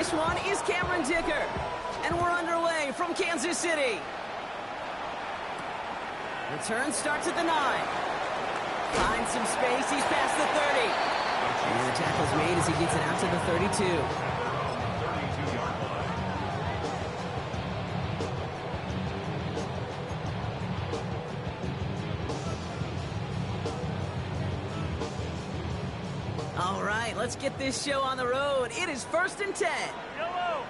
this one is Cameron Dicker. And we're underway from Kansas City. Return starts at the 9. Finds some space. He's past the 30. And the tackle's made as he gets it out to the 32. All right, let's get this show on the road. It is 1st and 10. Yellow.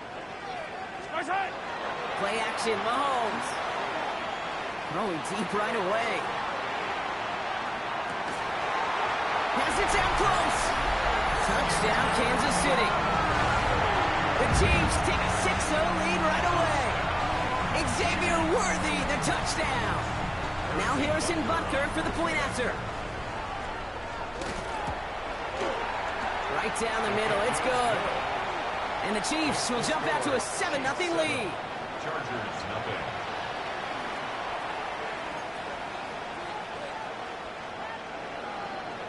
Play action, Mahomes. Throwing deep right away. Has it down close. Touchdown, Kansas City. The Chiefs take a 6-0 lead right away. Xavier Worthy, the touchdown. Now Harrison Butker for the point after. Right down the middle, it's good. And the Chiefs will jump out to a 7-0 lead. Chargers, nothing.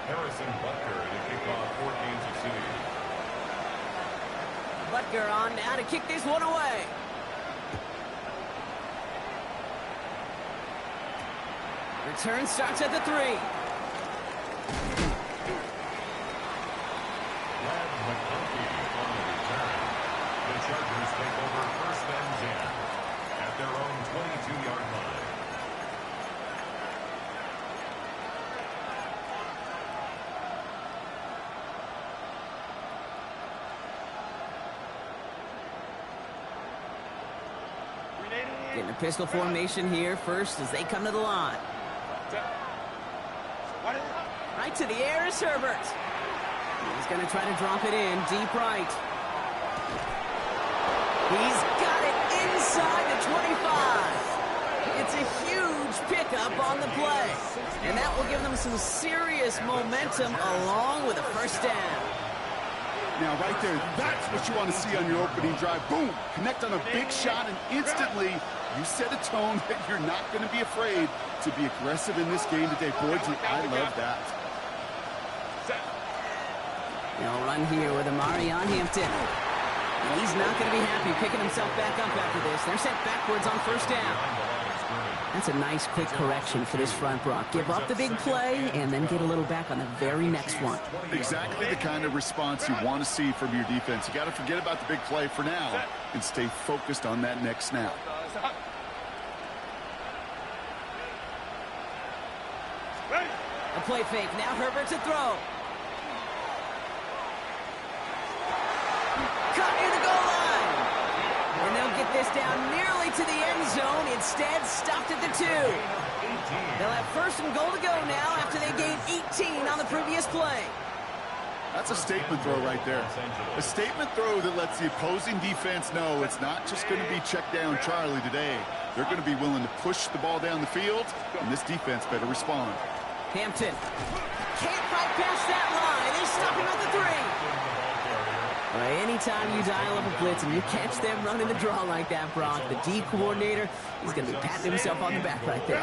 Harrison Butker to kick off for Kansas City. Butker on now to kick this one away. Return starts at the 3. Brad McConkey on the return. The Chargers take over 1st and 10 at their own 22-yard line. Getting a pistol formation here first as they come to the line. Right to the air is Herbert. He's going to try to drop it in deep right. He's got it inside the 25. It's a huge pickup on the play. And that will give them some serious momentum along with a 1st down. Now, right there, that's what you want to see on your opening drive. Boom! Connect on a big shot, and instantly you set a tone that you're not going to be afraid to be aggressive in this game today. Boy, I love that. They'll run here with Amari on Hampton. And he's not going to be happy picking himself back up after this. They're sent backwards on 1st down. That's a nice quick correction for this front, Brock. Give up the big play and then get a little back on the very next one. Exactly the kind of response you want to see from your defense. You got to forget about the big play for now and stay focused on that next snap. A play fake. Now Herbert to throw. Cut near the goal line. And they'll get this down nearly to the end zone. Instead, stopped at the 2. They'll have 1st and goal to go now after they gained 18 on the previous play. That's a statement throw right there. A statement throw that lets the opposing defense know it's not just going to be check down Charlie today. They're going to be willing to push the ball down the field, and this defense better respond. Hampton can't fight past that line. They stop him at the 3. Anytime you dial up a blitz and you catch them running the draw like that, Brock, the D coordinator, he's going to be patting himself on the back right there.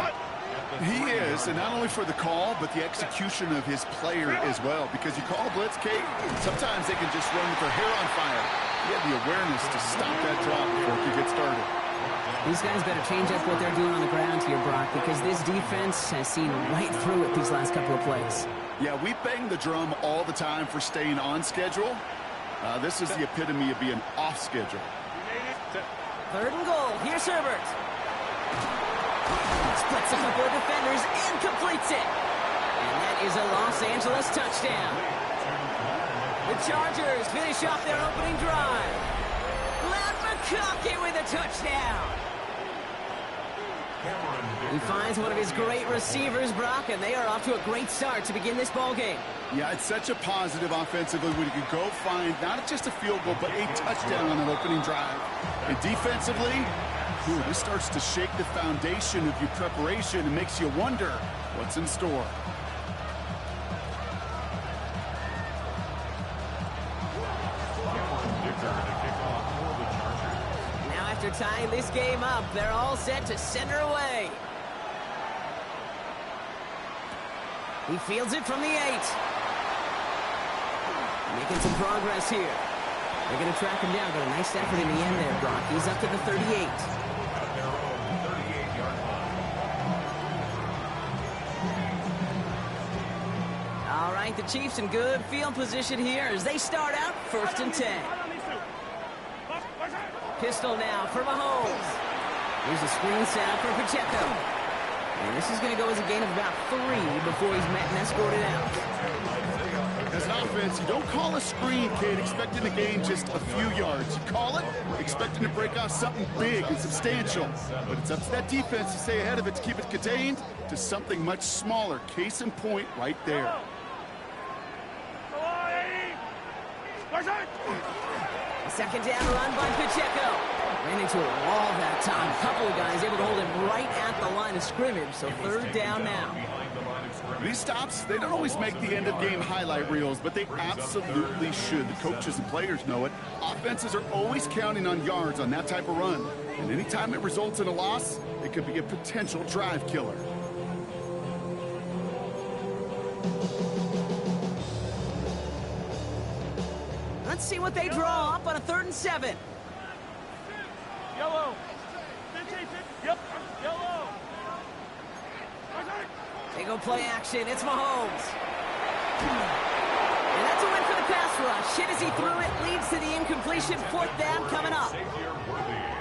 He is, and not only for the call, but the execution of his player as well. Because you call a blitz, Kate, sometimes they can just run with their hair on fire. He had the awareness to stop that drop before it could get started. These guys better change up what they're doing on the ground here, Brock, because this defense has seen right through it these last couple of plays. Yeah, we bang the drum all the time for staying on schedule. This is the epitome of being off schedule. 3rd and goal. Here's Herbert. Splits a couple of defenders and completes it. And that is a Los Angeles touchdown. The Chargers finish off their opening drive. Brad McConkey with a touchdown. He finds one of his great receivers, Brock, and they are off to a great start to begin this ball game. Yeah, it's such a positive offensively when you can go find not just a field goal, but a touchdown on an opening drive. And defensively, this starts to shake the foundation of your preparation and makes you wonder what's in store. Now after tying this game up, they're all set to send her away. He fields it from the 8. Making some progress here. They're going to track him down. Got a nice effort in the end there, Brock. He's up to the 38. At their own 38-yard line. All right, the Chiefs in good field position here as they start out 1st and 10. Pistol now for Mahomes. Here's a screen set up for Pacheco. And this is going to go as a gain of about 3 before he's met and escorted out. As an offense, you don't call a screen, kid, expecting to gain just a few yards. You call it expecting to break off something big and substantial. But it's up to that defense to stay ahead of it to keep it contained to something much smaller. Case in point right there. Second down run by Pacheco. Ran into a wall that time. A couple of guys able to hold him right at the line of scrimmage. So 3rd down now. These stops, they don't always make the end-of-game highlight reels, but they absolutely should. The coaches and players know it. Offenses are always counting on yards on that type of run. And anytime it results in a loss, it could be a potential drive killer. Let's see what they draw up on a 3rd and 7. Yellow. Yep. Yellow. They go play action. It's Mahomes. And that's a win for the pass rush. Hit as he threw it. Leads to the incompletion. 4th down coming up.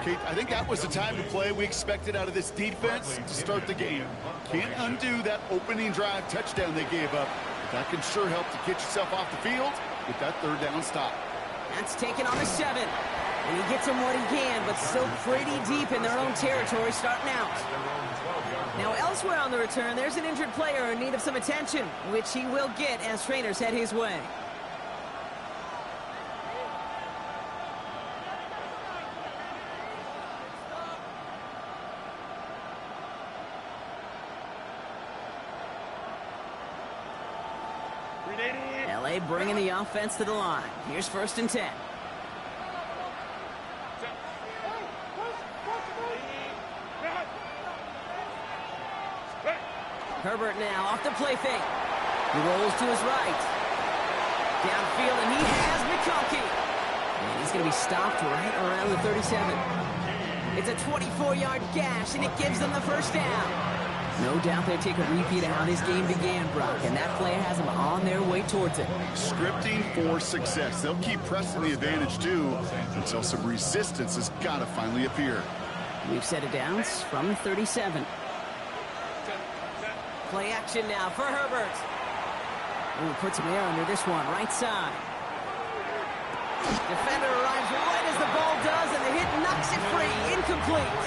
Kate, I think that was the time to play we expected out of this defense to start the game. Can't undo that opening drive touchdown they gave up. But that can sure help to get yourself off the field with that 3rd down stop. That's taken on the 7. And he gets him what he can, but still pretty deep in their own territory starting out. Now elsewhere on the return, there's an injured player in need of some attention, which he will get as trainers head his way. LA bringing the offense to the line. Here's 1st and 10. Herbert now off the play fake. He rolls to his right. Downfield, and he has McConkey. And he's going to be stopped right around the 37. It's a 24-yard gash, and it gives them the 1st down. No doubt they take a repeat of how this game began, Brock, and that play has them on their way towards it. Scripting for success. They'll keep pressing the advantage, too, until some resistance has got to finally appear. We've set it down from the 37. Play action now for Herbert. Ooh, puts some air under this one, right side. Defender arrives right as the ball does, and the hit knocks it free, incomplete.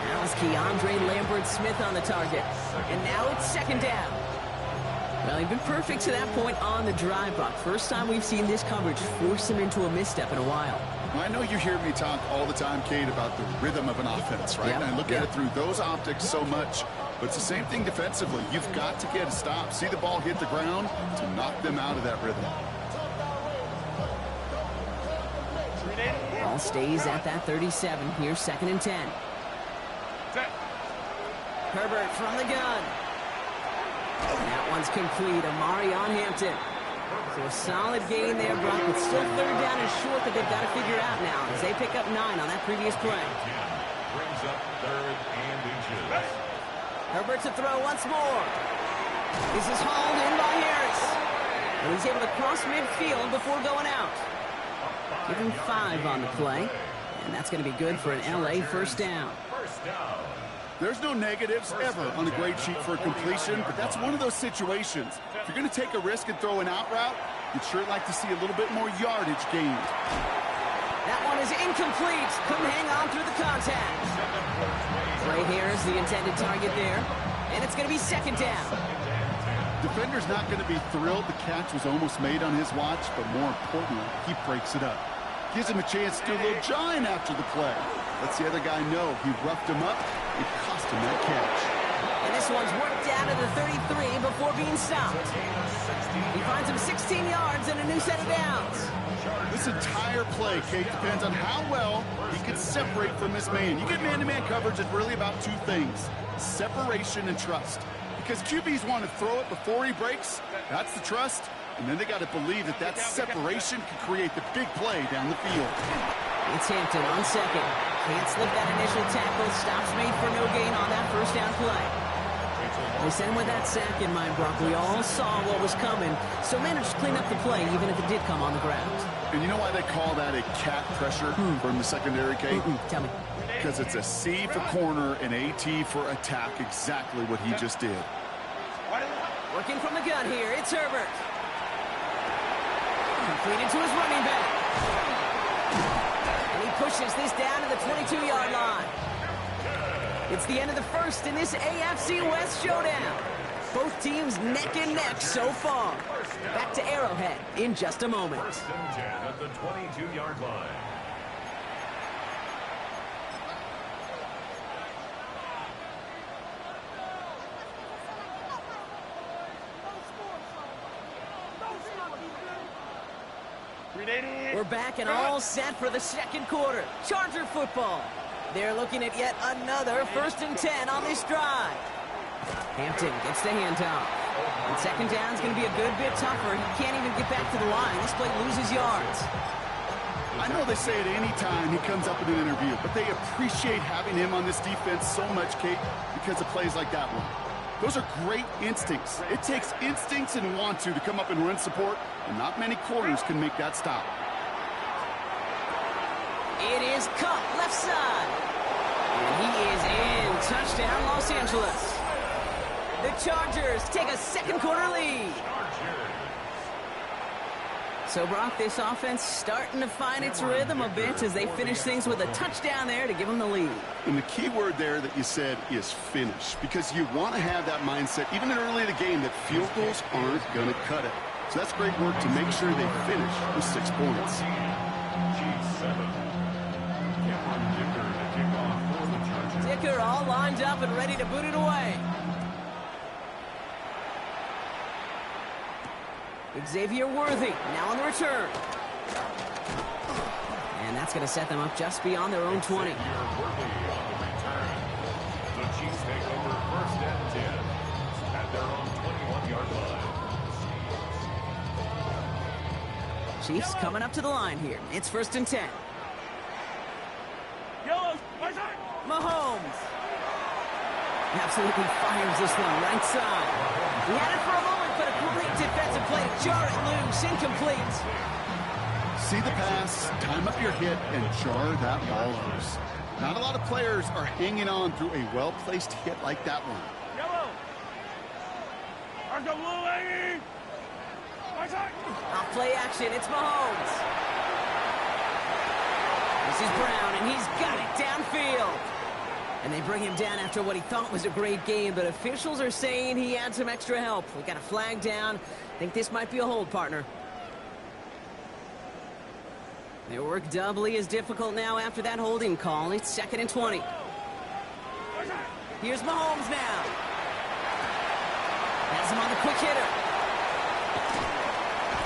That was Keandre Lambert-Smith on the target. And now it's 2nd down. Well, he's been perfect to that point on the drive, Brock. First time we've seen this coverage force him into a misstep in a while. Well, I know you hear me talk all the time, Kate, about the rhythm of an offense, right? Yep. And I look at it through those optics so much. But it's the same thing defensively. You've got to get a stop. See the ball hit the ground to knock them out of that rhythm. Ball stays at that 37. Here's 2nd and 10. Herbert from the gun. That one's complete. Omarion Hampton. So a solid gain there, Brock, but still 3rd down and short that they've got to figure out now as they pick up 9 on that previous play. Brings up 3rd and inches. Herbert to throw once more. This is hauled in by Harris. And he's able to cross midfield before going out. Give him 5 on the play. And that's going to be good for an LA 1st down. There's no negatives ever on a grade sheet for a completion, but that's one of those situations. If you're going to take a risk and throw an out route, you'd sure like to see a little bit more yardage gained. That one is incomplete. Couldn't hang on through the contact. Ray Harris, the intended target there. And it's going to be 2nd down. Defender's not going to be thrilled the catch was almost made on his watch, but more importantly, he breaks it up. Gives him a chance to do a little jawing after the play. Lets the other guy know he roughed him up. It cost him that catch. And this one's worked down to the 33 before being stopped. He finds him 16 yards and a new set of downs. This entire play, Kate, depends on how well he can separate from this man. You get man-to-man coverage, it's really about 2 things: separation and trust. You because QBs want to throw it before he breaks. That's the trust. And then they got to believe that that separation can create the big play down the field. It's Hampton on second. Can't slip that initial tackle. Stops made for no gain on that first down play. They sent him with that sack in mind, Brock. We all saw what was coming, so managed to clean up the play, even if it did come on the ground. And you know why they call that a cat pressure from the secondary, Kate? Tell me. Because it's a C for corner and AT for attack, exactly what he just did. Working from the gun here, it's Herbert. Completed to his running back. And he pushes this down to the 22-yard line. It's the end of the first in this AFC West showdown. Both teams neck and neck so far. Back to Arrowhead in just a moment. First and 10 at the 22-yard line. We're back and all set for the second quarter. Charger football. They're looking at yet another first and 10 on this drive. Hampton gets the handoff. And second down is going to be a good bit tougher. He can't even get back to the line. This play loses yards. I know they say it any time he comes up in an interview, but they appreciate having him on this defense so much, Kate, because of plays like that one. Those are great instincts. It takes instincts and want to come up and run support, and not many corners can make that stop. It is Cup, left side. And he is in. Touchdown, Los Angeles. The Chargers take a second quarter lead. So, Brock, this offense starting to find its rhythm a bit as they finish things with a touchdown there to give them the lead. And the key word there that you said is finish, because you want to have that mindset, even early in the game, that field goals aren't going to cut it. So that's great work to make sure they finish with 6 points. Dicker all lined up and ready to boot it away. Xavier Worthy now on the return. And that's going to set them up just beyond their own 20. The Chiefs take over first and 10 at their own 21-yard line. Chiefs coming up to the line here. It's first and 10. Mahomes absolutely fires this one right side. He had it for a moment, but a great defensive play to jar it loose, incomplete. See the pass, time up your hit, and jar that ball loose. Not a lot of players are hanging on through a well-placed hit like that one. Off play action, it's Mahomes. This is Brown, and he's got it downfield. And they bring him down after what he thought was a great game, but officials are saying he had some extra help. We got a flag down. Think this might be a hold, partner. Their work doubly is difficult now after that holding call. It's second and 20. Here's Mahomes now. Has him on the quick hitter.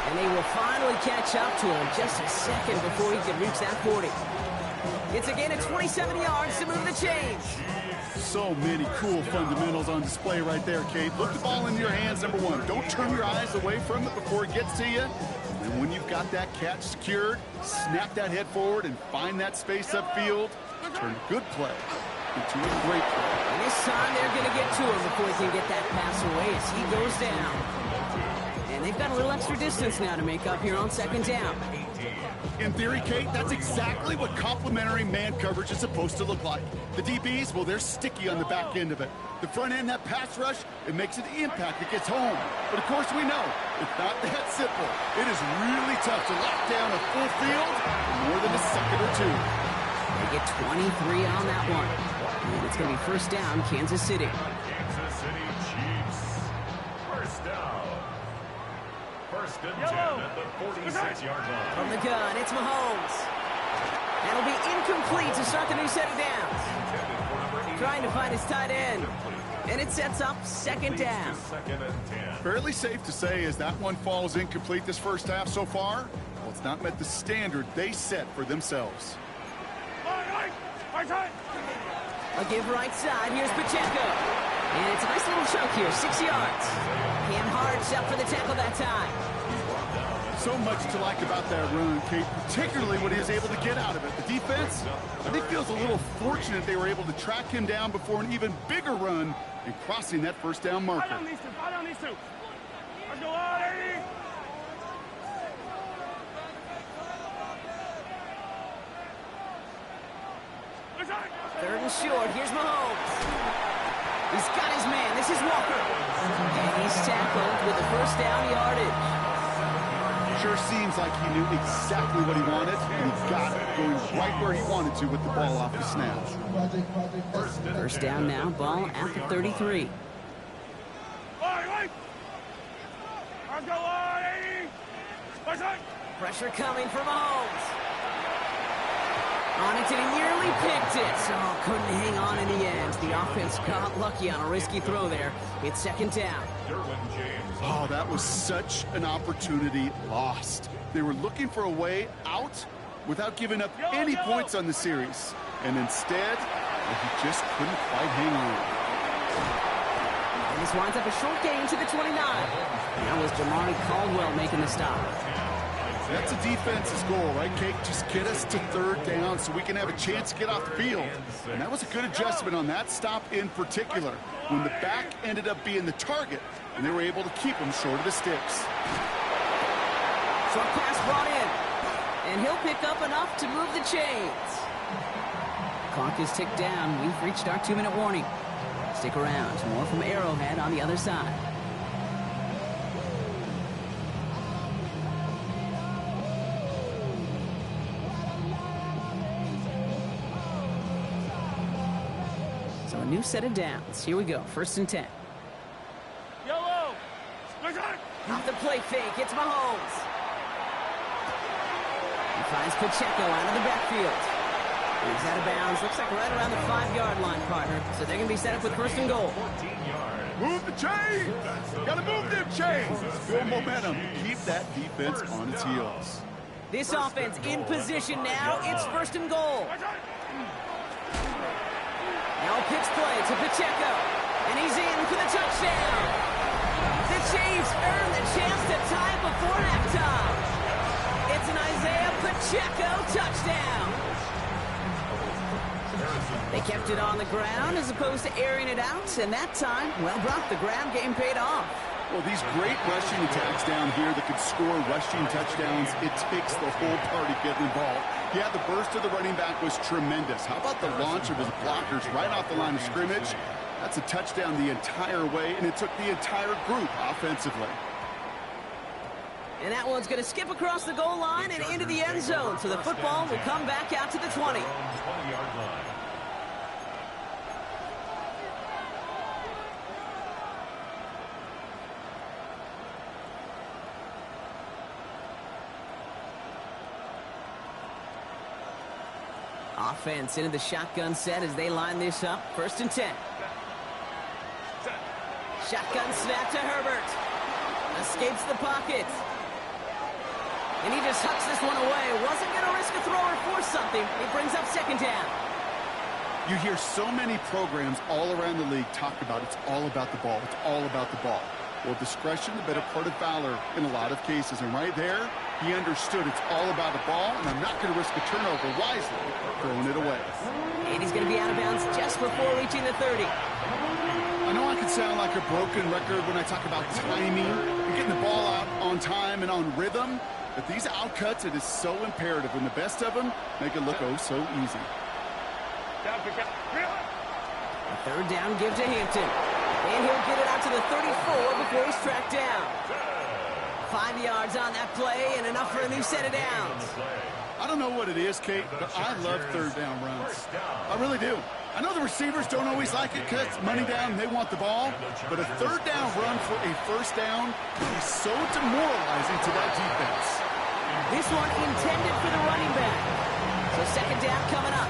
And they will finally catch up to him just a second before he can reach that 40. It's a gain of 27 yards to move the chains. So many cool fundamentals on display right there, Kate. Look the ball in your hands, number one. Don't turn your eyes away from it before it gets to you. And when you've got that catch secured, snap that head forward and find that space upfield. Turn a good play into a great play. And this time they're going to get to him before he can get that pass away as he goes down. And they've got a little extra distance now to make up here on second down. In theory, Kate, that's exactly what complementary man coverage is supposed to look like. The DBs, well, they're sticky on the back end of it. The front end, that pass rush, it makes an impact. It gets home. But, of course, we know it's not that simple. It is really tough to lock down a full field for more than a second or two. They get 23 on that one. And it's going to be first down, Kansas City. Kansas City Chiefs. First down. First and 10 at the 46-yard line. From the gun, it's Mahomes. That'll be incomplete to start the new set of downs. Trying to find his tight end. And it sets up second down. Second and 10. Fairly safe to say as that one falls incomplete this first half so far, well, it's not met the standard they set for themselves. A give right side. Here's Pacheco. And it's a nice little chunk here, 6 yards. Cam Hart's up for the tackle that time. So much to like about that run, Kate, particularly what he was able to get out of it. The defense, I think, feels a little fortunate they were able to track him down before an even bigger run and crossing that first down marker. Fight on these two. Let's go on, Eddie. Third and short. Here's Mahomes. He's got his man. This is Walker. And he's tackled with the first down yardage. Sure seems like he knew exactly what he wanted, and he got it, going right where he wanted to with the ball off the snap. First down now, ball at the 33. Let's go on, Eddie. Pressure coming from Mahomes. On it, and he nearly picked it. Oh, couldn't hang on in the end. The offense got lucky on a risky throw there. It's second down. Oh, that was such an opportunity lost. They were looking for a way out without giving up any points on the series. And instead, he just couldn't quite hang on. And this winds up a short gain to the 29. That was Jamari Caldwell making the stop. That's a defense's goal, right, Kate? Just get us to third down so we can have a chance to get off the field. And that was a good adjustment on that stop in particular, when the back ended up being the target, and they were able to keep him short of the sticks. Short pass brought in, and he'll pick up enough to move the chains. Clock is ticked down. We've reached our 2-minute warning. Stick around. More from Arrowhead on the other side. So a new set of downs. Here we go. First and 10. Yellow. Off the play fake. It's Mahomes. He finds Pacheco out of the backfield. He's out of bounds. Looks like right around the 5-yard line, partner. So they're going to be set up with first and goal. Move the chains! Gotta move them chains! Build momentum. Keep that defense on its heels. This offense in position now. It's first and goal. Now a pitch play to Pacheco. And he's in for the touchdown. The Chiefs earn the chance to tie before halftime. It's an Isaiah Pacheco touchdown. They kept it on the ground as opposed to airing it out, and that time, well, Brock, the grab game paid off. Well, these great rushing attacks down here that could score rushing touchdowns, it takes the whole party getting involved. Yeah, the burst of the running back was tremendous. How about the launch of his blockers right off the line of scrimmage? That's a touchdown the entire way, and it took the entire group offensively. And that one's going to skip across the goal line and into the end zone, so the football will come back out to the 20. Offense into the shotgun set as they line this up. First and 10. Shotgun snap to Herbert. Escapes the pocket. And he just hucks this one away. Wasn't going to risk a throw or force something. It brings up second down. You hear so many programs all around the league talk about it's all about the ball. It's all about the ball. Well, discretion, the better part of valor in a lot of cases. And right there, he understood it's all about the ball, and I'm not going to risk a turnover wisely, throwing it away. And he's going to be out of bounds just before reaching the 30. I know I can sound like a broken record when I talk about timing and getting the ball out on time and on rhythm, but these outcuts, it is so imperative, and the best of them make it look oh so easy. A third down give to Hampton. And he'll get it out to the 34 before he's tracked down. 5 yards on that play and enough for a new set of downs. I don't know what it is, Kate, but I love third down runs. I really do. I know the receivers don't always like it because it's money down and they want the ball, but a third down run for a first down is so demoralizing to that defense. This one intended for the running back. So second down coming up.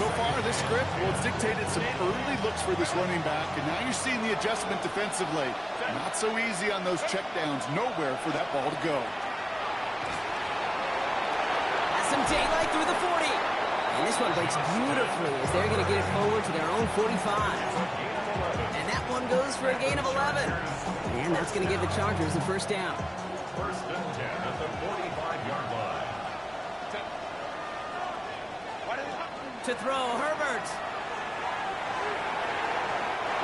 So far, this script, well, it's dictated some early looks for this running back, and now you're seeing the adjustment defensively. Not so easy on those checkdowns. Nowhere for that ball to go. Has some daylight through the 40. And this one breaks beautifully as they're going to get it forward to their own 45. And that one goes for a gain of 11. And that's going to give the Chargers the first down. First and 10 at the 45-yard line. To throw, Herbert.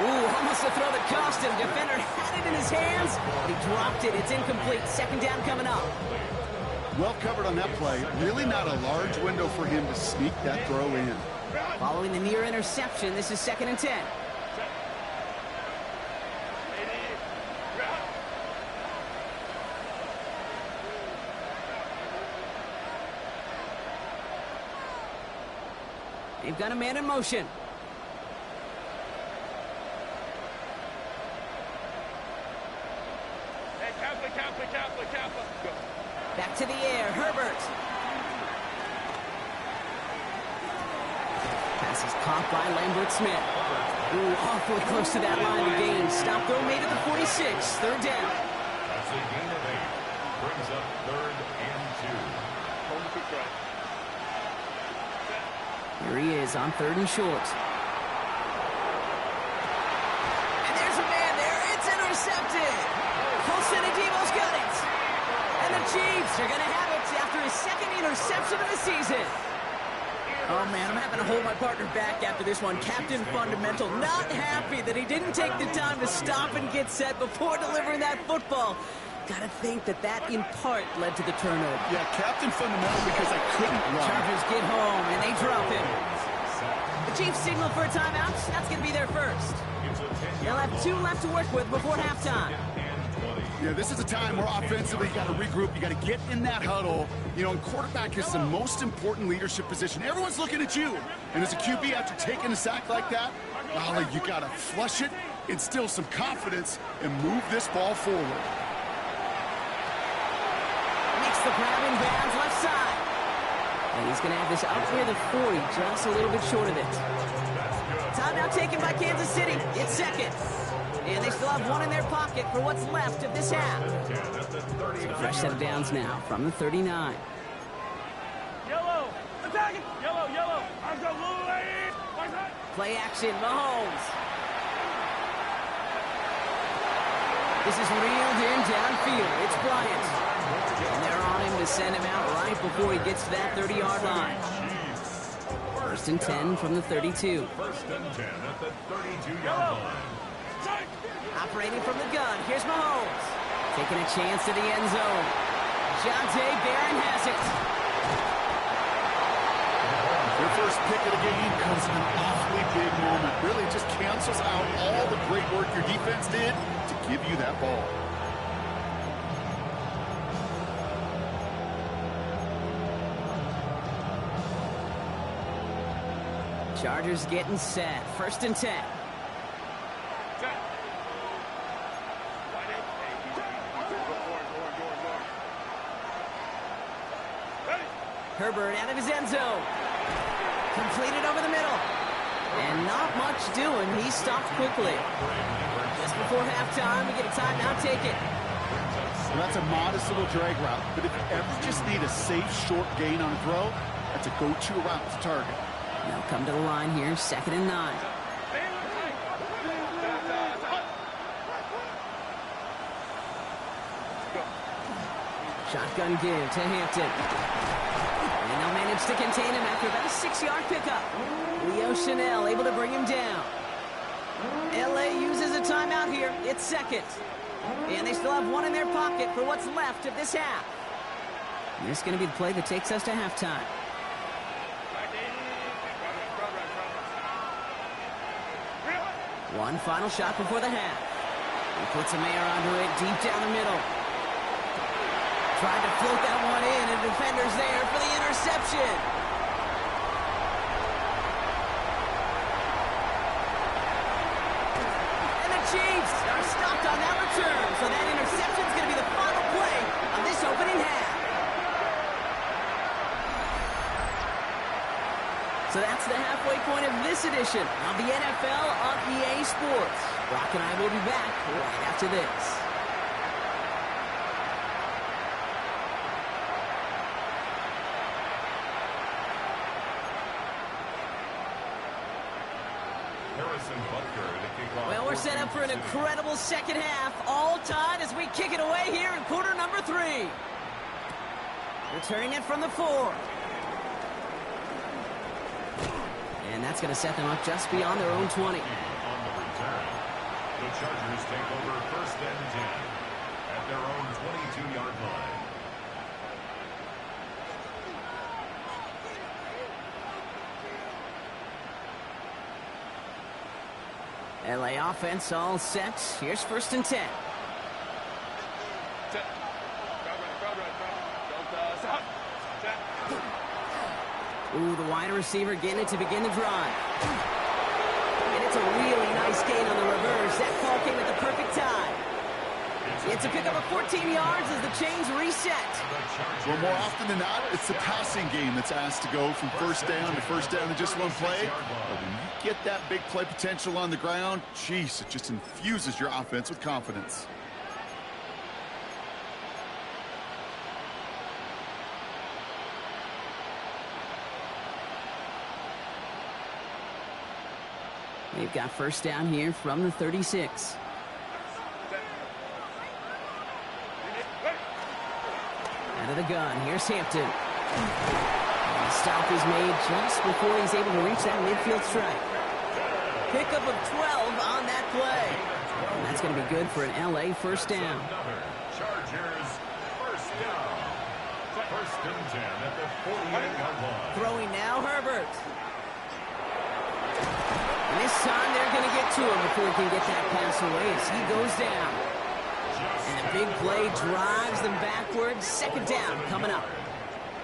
Ooh, almost a throw that cost him. Defender had it in his hands, but he dropped it. It's incomplete. Second down coming up. Well covered on that play. Really not a large window for him to sneak that throw in. Following the near interception, this is second and 10. They've got a man in motion. Back to the air, Herbert. Pass is caught by Lambert Smith. Ooh, awfully close to that line of gain. Stop throw made at the 46. Third down. That's a gain of 8. Brings up third and 2. Here he is on third and short. And there's a man there. It's intercepted. Colson Adebo's got it. And the Chiefs are going to have it after his second interception of the season. Oh, man, I'm having to hold my partner back after this one. Captain Fundamental not happy that he didn't take the time to stop and get set before delivering that football. Got to think that in part led to the turnover. Yeah, Captain Fundamental because I couldn't run. Chargers get home, and they drop him. The Chiefs signal for a timeout. That's going to be their first. They'll have 2 left to work with before halftime. Yeah, this is a time where offensively you got to regroup. You got to get in that huddle. You know, and quarterback is the most important leadership position. Everyone's looking at you. And as a QB, after taking a sack like that, golly, you got to flush it, instill some confidence, and move this ball forward. Makes the grab in bounds left side. And he's going to have this up near the 40, just a little bit short of it. Timeout taken by Kansas City. It's second. And they still have 1 in their pocket for what's left of this half. Fresh set of downs now from the 39. Yellow. Attacking. Yellow, yellow. Let's go, blue lady. Play action, Mahomes. This is reeled in downfield. It's Bryant. And they're on him to send him out right before he gets to that 30-yard line. First and 10 from the 32. First and 10 at the 32-yard line. Operating from the gun, here's Mahomes. Taking a chance to the end zone. Jonte Barron has it. Their first pick of the game comes in an awfully big moment. Really just cancels out all the great work your defense did to give you that ball. Chargers getting set. First and 10. Herbert out of his end zone. Completed over the middle. And not much doing. He stopped quickly. Just before halftime, we get a timeout taken. Well, that's a modest little drag route. But if you ever just need a safe, short gain on a throw, that's a go-to route to target. They'll come to the line here, second and 9. Shotgun give to Hampton. And they'll manage to contain him after about a 6-yard pickup. Leo Chanel able to bring him down. LA uses a timeout here. It's second. And they still have 1 in their pocket for what's left of this half. And this is going to be the play that takes us to halftime. One final shot before the half. He puts a Mayer onto it deep down the middle. Tried to float that one in, and the defender's there for the interception. And the Chiefs are stopped on that return, so that interception's going to be the final play of this opening half. So that's the halfway point of this edition of the NFL on EA Sports. Brock and I will be back right after this. Harrison Butker to kick off. Well, we're set up for an incredible second half. All tied as we kick it away here in quarter number 3. Returning it from the 4. And that's going to set them up just beyond their own 20. On the return, the Chargers take over first and 10 at their own 22-yard line. LA offense all set. Here's first and 10. Ooh, the wide receiver getting it to begin the drive. And it's a really nice gain on the reverse. That call came at the perfect time. It's a pickup of 14 yards as the chains reset. Well, more often than not, it's the passing game that's asked to go from first down in just one play. But when you get that big play potential on the ground, geez, it just infuses your offense with confidence. They've got first down here from the 36. Out of the gun, here's Hampton. And the stop is made just before he's able to reach that midfield strike. Pickup of 12 on that play. And that's going to be good for an LA first down. Chargers first down. First and 10 at the 48-yard line. Throwing now, Herbert. And this time they're going to get to him before he can get that pass away as he goes down. And a big play drives them backwards. Second down coming up.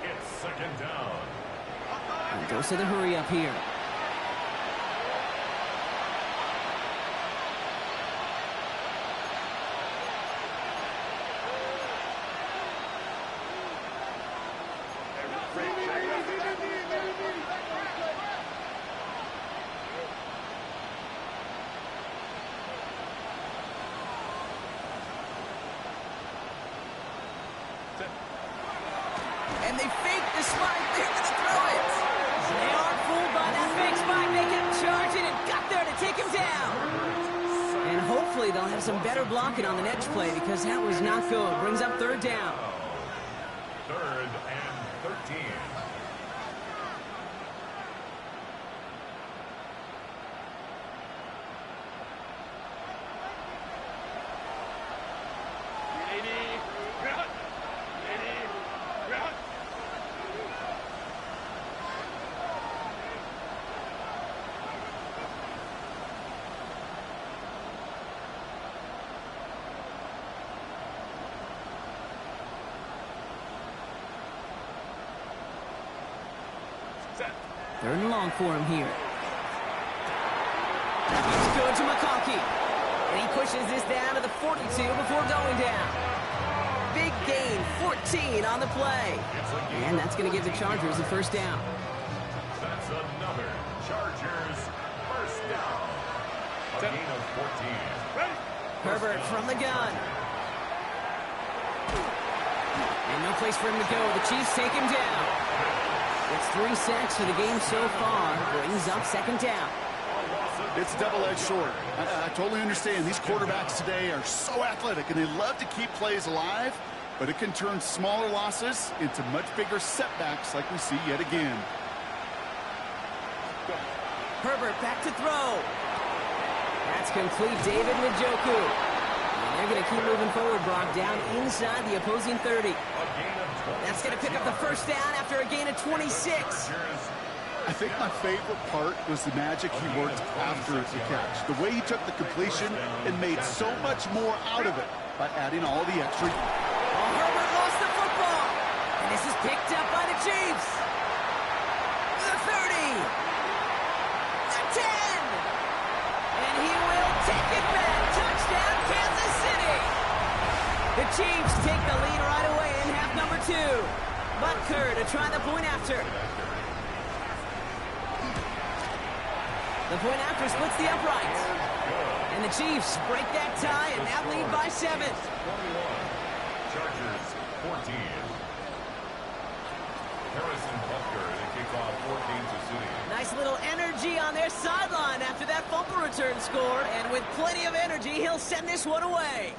It's second down. And goes to the hurry up here. And they fake the spike. They're going to throw it. They aren't fooled by that fake spike. They kept charging and got there to take him down. And hopefully they'll have some better blocking on the next play because that was not good. Brings up third down. Third and 13. Third and long for him here. He's good to McConkey. And he pushes this down to the 42 before going down. Big gain, 14 on the play. And that's going to give the Chargers the first down. That's another Chargers first down. A gain of 14. Herbert from the gun. And no place for him to go. The Chiefs take him down. It's 3 sacks for the game so far. Brings up second down. It's a double-edged sword. I totally understand. These quarterbacks today are so athletic, and they love to keep plays alive, but it can turn smaller losses into much bigger setbacks like we see yet again. Herbert back to throw. That's complete. David Njoku. And they're going to keep moving forward, Brock, down inside the opposing 30. That's going to pick up the first down after a gain of 26. I think my favorite part was the magic he worked after the catch. The way he took the completion and made so much more out of it by adding all the extra. Oh, Herbert lost the football. And this is picked up by the Chiefs. The 30. The 10. And he will take it back. Touchdown, Kansas City. The Chiefs take the lead right away in half number 2. Butker to try the point after. The point after splits the uprights. And the Chiefs break that tie and now lead by 7. Chargers 14. Harrison Butker Butker to kick off for Kansas City. Nice little energy on their sideline after that fumble return score, and with plenty of energy, he'll send this one away.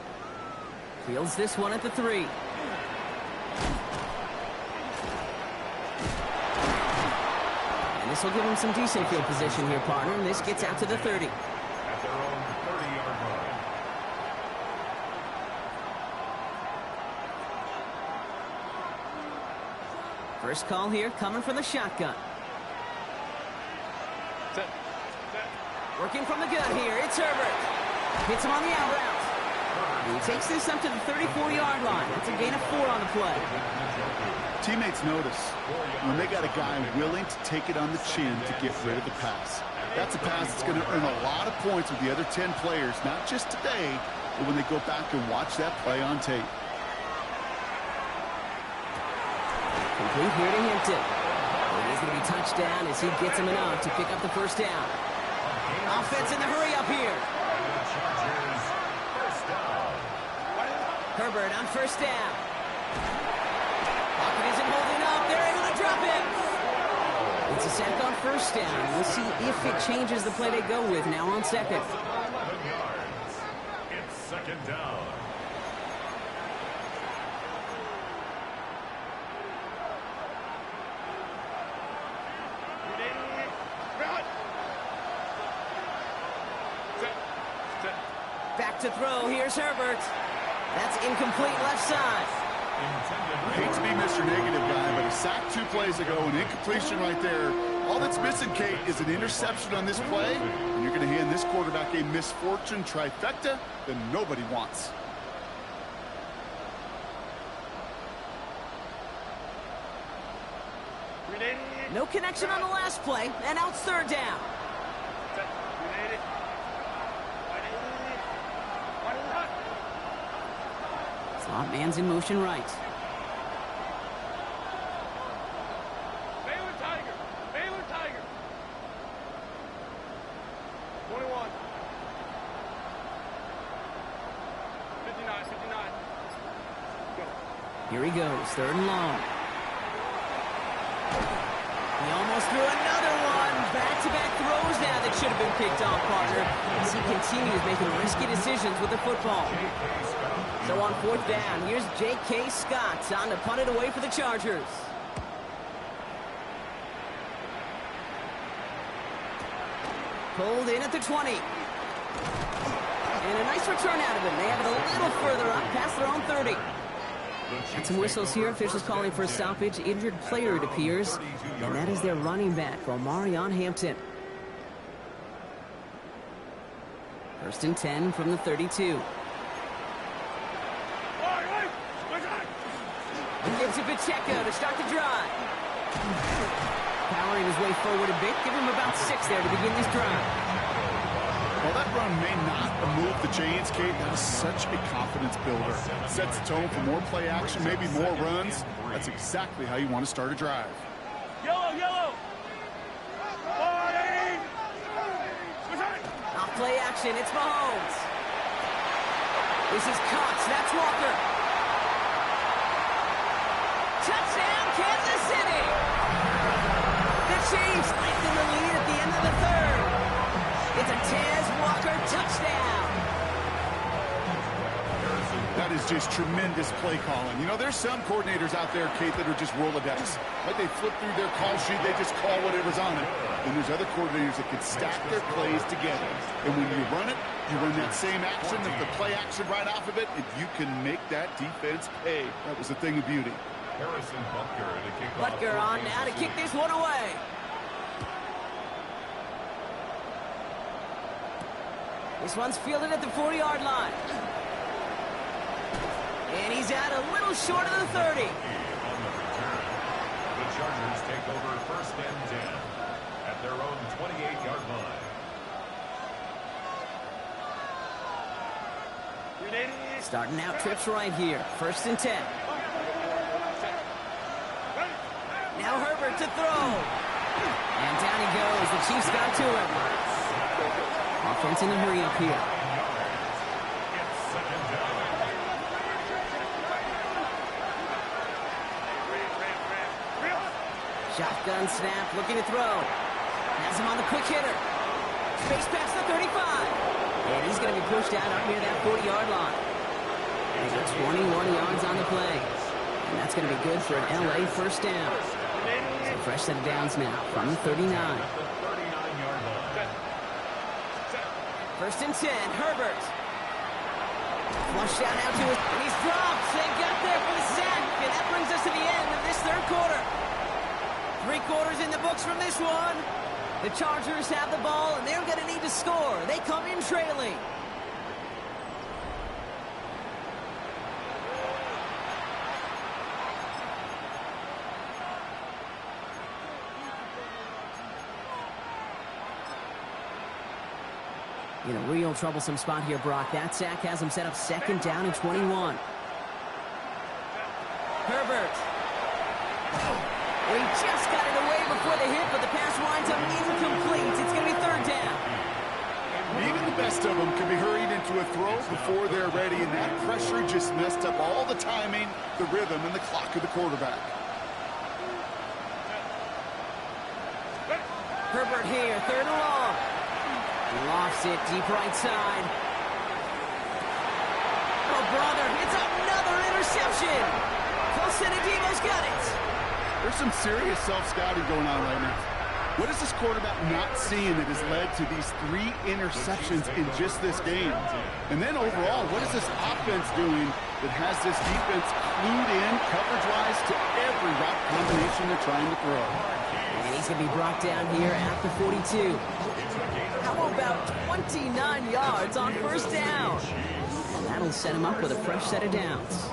Fields this one at the 3. And this will give him some decent field position here, partner, and this gets out to the 30. At their own 30-yard line. First call here coming from the shotgun. Set. Working from the gun here, it's Herbert. Hits him on the out route. He takes this up to the 34-yard line. That's a gain of 4 on the play. Teammates notice when they got a guy willing to take it on the chin to get rid of the pass. That's a pass that's going to earn a lot of points with the other 10 players, not just today, but when they go back and watch that play on tape. Complete here to Hampton. It is going to be touchdown as he gets him enough to pick up the first down. Offense in the hurry up here. Herbert on first down. Pocket isn't holding up. They're able to drop it. It's a sack on first down. We'll see if it changes the play they go with now on second. 11 yards. It's second down. Back to throw. Here's Herbert. That's incomplete left side. I hate to be Mr. Negative guy, but a sack 2 plays ago, an incompletion right there. All that's missing, Kate, is an interception on this play, and you're going to hand this quarterback a misfortune trifecta that nobody wants. No connection on the last play, and now it's third down. Slot man's in motion right. Baylor Tiger. Baylor Tiger. 21. 59. Go. Here he goes, third and long. He almost threw another one. Back-to-back throws now that should have been picked off, partner, as he continues making risky decisions with the football. So on fourth down, here's J.K. Scott on to punt it away for the Chargers. Pulled in at the 20. And a nice return out of him. They have it a little further up, past their own 30. Got some whistles here. Officials calling for a stoppage. Injured player, it appears. And that is their running back, Omarion Hampton. First and 10 from the 32. He gives it Pacheco to start the drive. Powering his way forward a bit. Give him about 6 there to begin this drive. Well, that run may not move the chains, Kate. That is such a confidence builder. Sets the tone for more play action, maybe more runs. That's exactly how you want to start a drive. Yellow. Off play action, it's Mahomes. This is Cox, that's Walker. Touchdown, Kansas City! The Chiefs lengthen the lead at the end of the third. It's a Tez Walker touchdown. That is just tremendous play calling. You know, there's some coordinators out there, Kate, that are just Rolodex. Like they flip through their call sheet, they just call whatever's on it. And there's other coordinators that can stack their plays together. And when you run it, you run that same action, the play action right off of it, and you can make that defense pay. That was a thing of beauty. Harrison Butker to kick off. Butker on now to kick this one away. This one's fielded at the 40-yard line. And he's out a little short of the 30. On the return, the Chargers take over first and 10 at their own 28-yard line. Starting out trips right here. First and 10. Now Herbert to throw. And down he goes. The Chiefs got to him. Offense in a hurry up here. It's second down. Shotgun snap, looking to throw. Has him on the quick hitter. Space past the 35. And he's going to be pushed out up near that 40-yard line. He's got 21 yards on the play. And that's going to be good for an LA first down. So fresh set of downs now from the 39. First and 10, Herbert. Flushed out now to his, and he's dropped. They got there for the sack, and that brings us to the end of this third quarter. 3 quarters in the books from this one. The Chargers have the ball, and they're going to need to score. They come in trailing. In a real troublesome spot here, Brock. That sack has him set up second down and 21. Herbert. And he just got it away before the hit, but the pass winds up incomplete. It's going to be third down. Even the best of them can be hurried into a throw before they're ready, and that pressure just messed up all the timing, the rhythm, and the clock of the quarterback. Herbert here, third and long. Lofts it deep right side. Oh, brother, it's another interception. Close to Devo's got it. There's some serious self-scouting going on right now. What is this quarterback not seeing that has led to these 3 interceptions in just this game? And then overall, what is this offense doing that has this defense clued in coverage-wise to every route combination they're trying to throw? And he's going to be brought down here at the 42. How about 29 yards on first down? And that'll set him up with a fresh set of downs.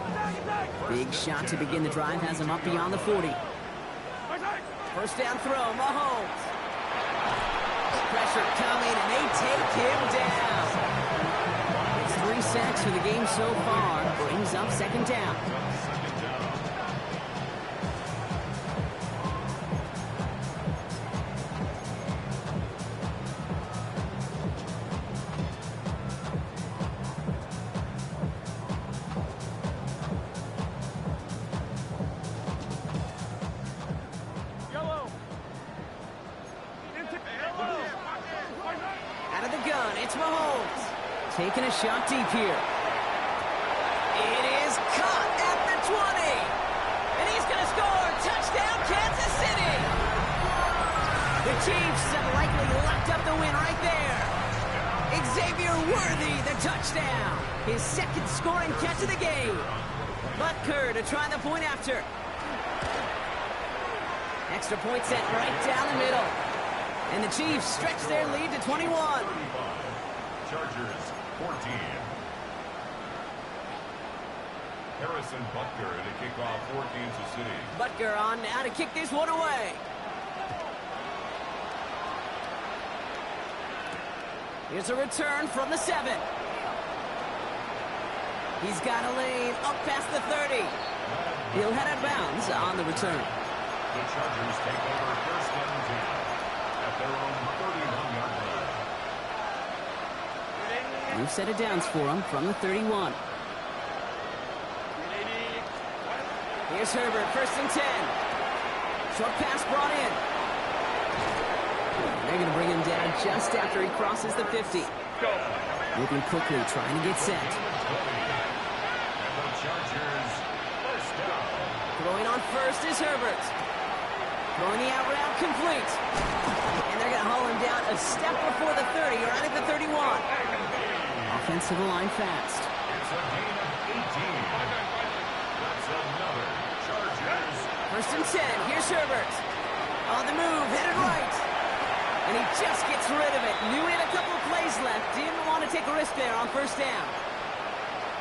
Big shot to begin the drive has him up beyond the 40. First down throw, Mahomes. Pressure coming, and they take him down. It's 3 sacks for the game so far. Brings up second down. Taking a shot deep here. It is caught at the 20. And he's going to score. Touchdown, Kansas City. The Chiefs have likely locked up the win right there. Xavier Worthy, the touchdown. His second scoring catch of the game. Butker to try the point after. Extra point set right down the middle. And the Chiefs stretch their lead to 21. Chargers 14. Harrison Butker to kick off for Kansas City. Butker on now to kick this one away. Here's a return from the 7. He's got a lane up past the 30. He'll head out of bounds on the return. The Chargers take over first and 10 at their own 31-yard line. New set of downs for him from the 31. Here's Herbert, first and 10. Short pass brought in. They're going to bring him down just after he crosses the 50. Moving quickly, trying to get set. Throwing on first is Herbert. Throwing the out route complete. And they're going to haul him down a step before the 30, right at the 31. Offensive line fast. It's a gain of 18. That's another Chargers. First and 10. Here's Herbert. On the move, headed right. And he just gets rid of it. Knew he had a couple of plays left. Didn't want to take a risk there on first down.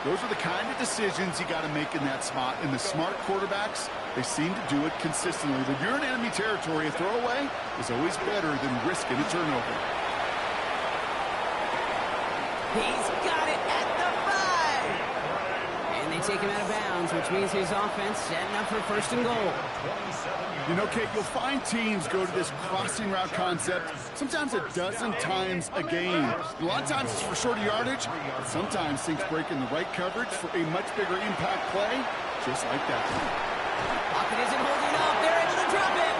Those are the kind of decisions you got to make in that spot. And the smart quarterbacks, they seem to do it consistently. When you're in enemy territory, a throwaway is always better than risking a turnover. He's got it at the 5. And they take him out of bounds, which means his offense setting up for first and goal. You know, Kate, you'll find teams go to this crossing route concept sometimes a dozen times a game. A lot of times it's for shorter yardage, but sometimes things break in the right coverage for a much bigger impact play, just like that. Pocket isn't holding up. They're able to drop it.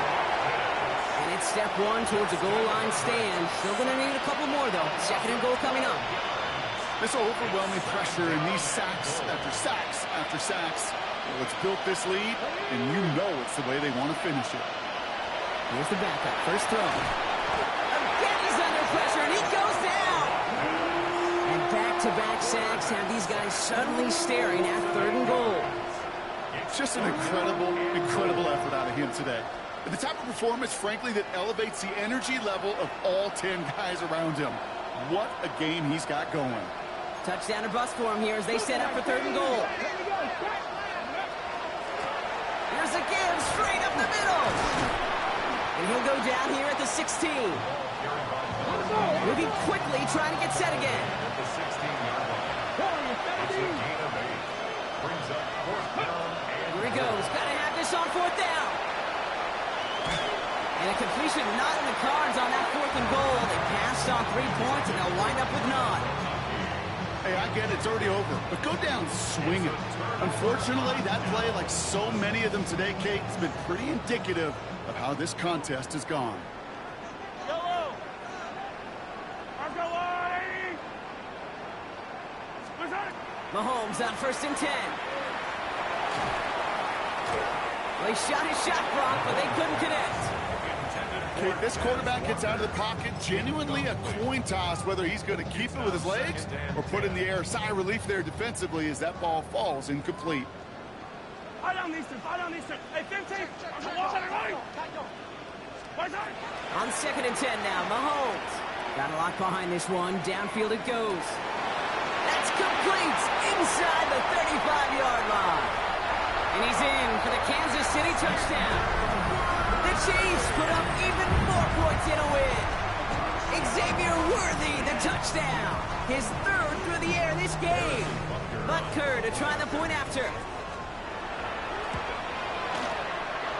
Good step one towards a goal line stand. Still going to need a couple more, though. Second and goal coming up. This overwhelming pressure and these sacks after sacks after sacks. Well, it's built this lead, and you know it's the way they want to finish it. Here's the backup. First throw. Again, he's under pressure, and he goes down. And back-to-back sacks have these guys suddenly staring at third and goal. It's just an incredible, incredible effort out of him today. The type of performance, frankly, that elevates the energy level of all 10 guys around him. What a game he's got going. Touchdown or bust for him here as they set up for third and goal. Here's a give straight up the middle. And he'll go down here at the 16. Moving quickly, trying to get set again. At the 16-yard line. It's a gain of 8. Brings up fourth down. Here he goes. Got to have this on fourth down. And a completion not in the cards on that fourth and goal. They passed on 3 points, and they'll wind up with none. Hey, I get it, it's already over, but go down swinging. Unfortunately, that play, like so many of them today, Kate, has been pretty indicative of how this contest has gone. Yellow. Marco line. Mahomes on first and 10. Well, he shot his shot, Brock, but they couldn't connect. Kate, this quarterback gets out of the pocket, genuinely a coin toss, whether he's going to keep it with his legs or put it in the air. Sigh of relief there defensively as that ball falls incomplete. Hey, 15. On second and 10 now, Mahomes. Got a lock behind this one. Downfield it goes. That's complete inside the 35-yard line. And he's in for the Kansas City touchdown. The Chiefs put up even more points in a win. Xavier Worthy, the touchdown. His third through the air this game. Butker to try the point after.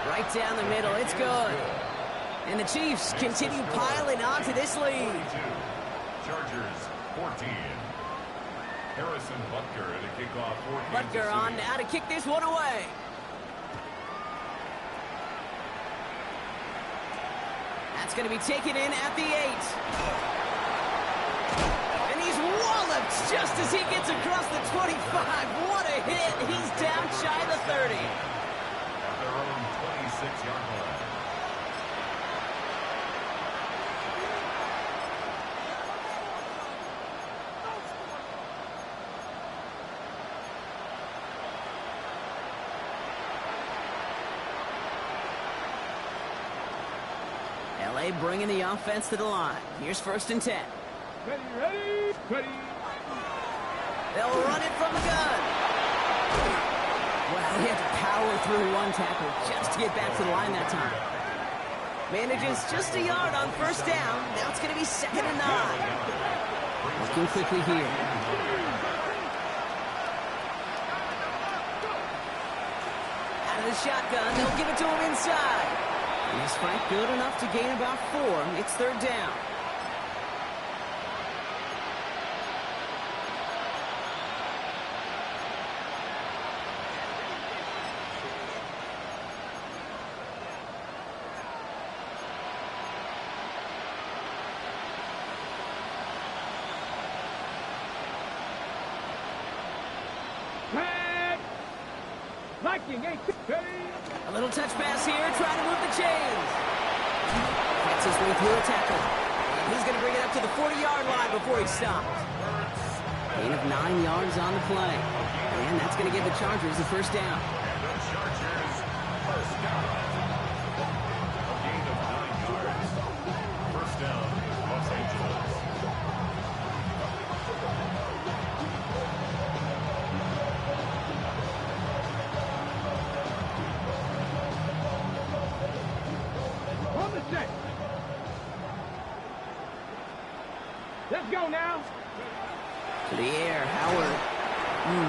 Right down the middle, it's good. And the Chiefs continue piling on to this lead. Chargers 14. Harrison Butker at a kickoff for Kansas Butker on City. now to kick this one away. That's going to be taken in at the 8. And he's walloped just as he gets across the 25. What a hit. He's down shy of the 30. At their own 26-yard line. LA bringing the offense to the line. Here's first and 10. Ready. They'll run it from the gun. Well, he had to power through one tackle just to get back to the line that time. Manages just a yard on first down. Now it's going to be second and 9. Working quickly here. Out of the shotgun, they'll give it to him inside. And this fight good enough to gain about 4. It's third down. A little touch pass here, trying to move the chains. Gets his way through a tackle. And he's going to bring it up to the 40-yard line before he stopped. Gain of 9 yards on the play. And that's going to give the Chargers the first down. The Chargers first down. A gain of 9 yards. First down, Los Angeles. Let's go now. To the air, Howard.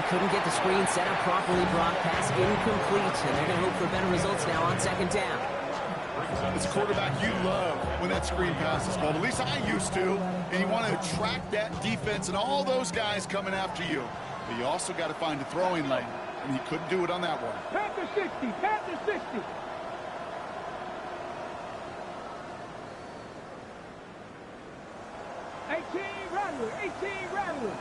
Couldn't get the screen set up properly. Brock pass incomplete. And they're going to hope for better results now on second down. As a quarterback, you love when that screen pass is called. At least I used to. And you want to attract that defense and all those guys coming after you. But you also got to find a throwing lane. And he couldn't do it on that one. Pat the 60. Rattler. 18 Rattler.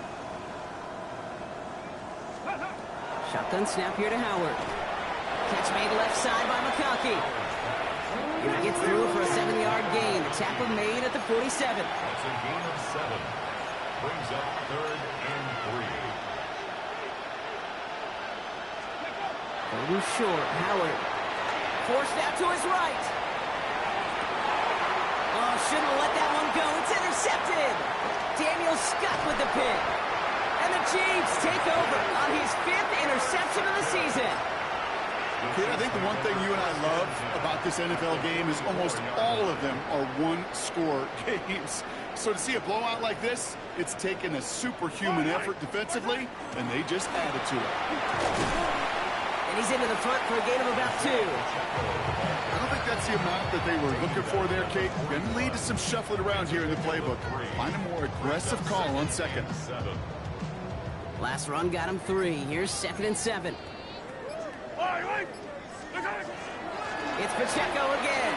Shotgun snap here to Howard. Catch made left side by McConkey. He gets through for a 7-yard gain. The tackle made at the 47. That's a gain of 7. Brings up 3rd and 3. Over short. Howard. Forced out to his right. Oh, shouldn't have let that one go. It's intercepted. Daniel Scott with the pick. And the Chiefs take over on his 5th interception of the season. Kid, I think the one thing you and I love about this NFL game is almost all of them are one-score games. So to see a blowout like this, it's taken a superhuman effort defensively, and they just added to it. And he's into the front for a gain of about 2. I don't think that's the amount that they were looking for there, Kate. Going to lead to some shuffling around here in the playbook. Find a more aggressive call on second. Last run got him 3. Here's 2nd and 7. It's Pacheco again.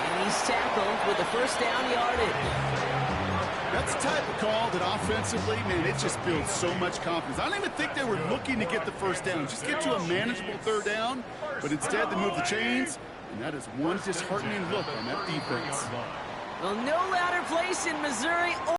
And he's tackled with the first down yardage. That's the type of call that offensively, man, it just builds so much confidence. I don't even think they were looking to get the first down. Just get to a manageable 3rd down, but instead they move the chains, and that is one disheartening look on that defense. Well, no louder place in Missouri.